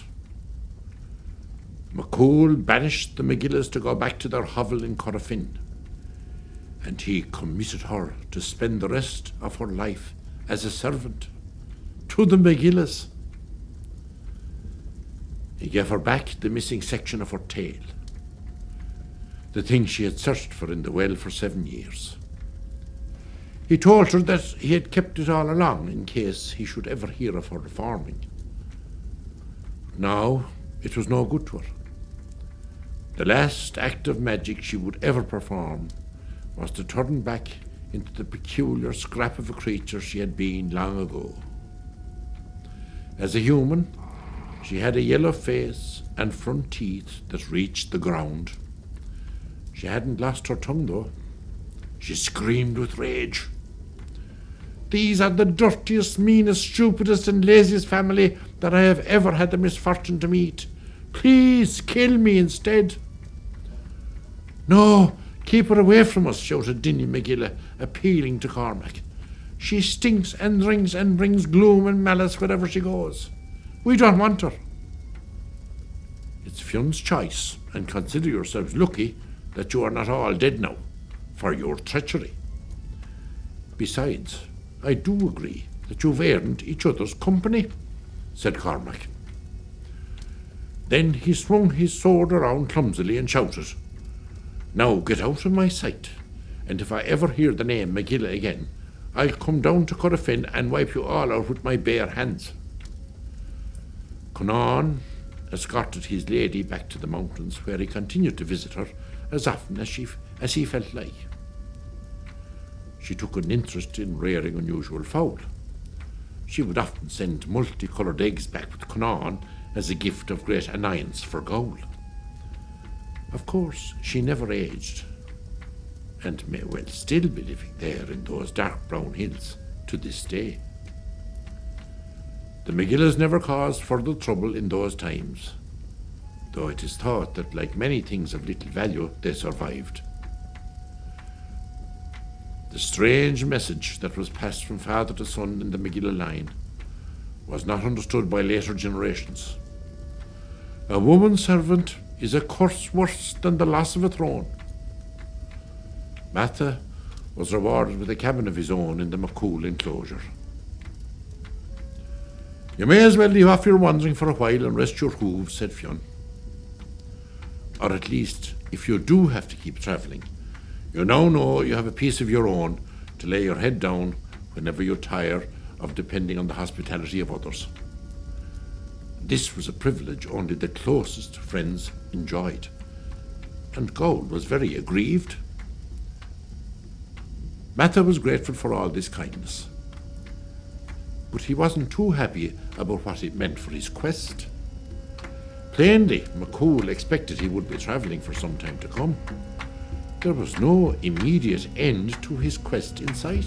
Micheál banished the Micheáls to go back to their hovel in Corofin, and he committed her to spend the rest of her life as a servant to the Micheáls. He gave her back the missing section of her tail, the thing she had searched for in the well for 7 years. He told her that he had kept it all along in case he should ever hear of her reforming. Now it was no good to her. The last act of magic she would ever perform was to turn back into the peculiar scrap of a creature she had been long ago. As a human, she had a yellow face and front teeth that reached the ground. She hadn't lost her tongue, though. She screamed with rage. These are the dirtiest, meanest, stupidest and laziest family that I have ever had the misfortune to meet. Please kill me instead. No, keep her away from us, shouted Dinny Micheál, appealing to Cormac. She stinks and rings and brings gloom and malice wherever she goes. We don't want her. It's Fionn's choice, and consider yourselves lucky that you are not all dead now for your treachery. Besides, I do agree that you've earned each other's company, said Cormac. Then he swung his sword around clumsily and shouted, Now get out of my sight, and if I ever hear the name Micheál again, I'll come down to Corofin and wipe you all out with my bare hands. Conan escorted his lady back to the mountains, where he continued to visit her as often as he felt like. She took an interest in rearing unusual fowl. She would often send multicoloured eggs back with Conan as a gift of great annoyance for Gaul. Of course, she never aged, and may well still be living there in those dark brown hills to this day. The Micheáls never caused further trouble in those times, though it is thought that, like many things of little value, they survived. The strange message that was passed from father to son in the Micheál line was not understood by later generations. A woman servant is a curse worse than the loss of a throne. Matha was rewarded with a cabin of his own in the Micheál enclosure. You may as well leave off your wandering for a while and rest your hooves, said Fionn. Or at least, if you do have to keep travelling, you now know you have a piece of your own to lay your head down whenever you tire of depending on the hospitality of others. This was a privilege only the closest friends enjoyed, and Gaul was very aggrieved. Matha was grateful for all this kindness, but he wasn't too happy about what it meant for his quest. Plainly, Micheál expected he would be travelling for some time to come. There was no immediate end to his quest in sight.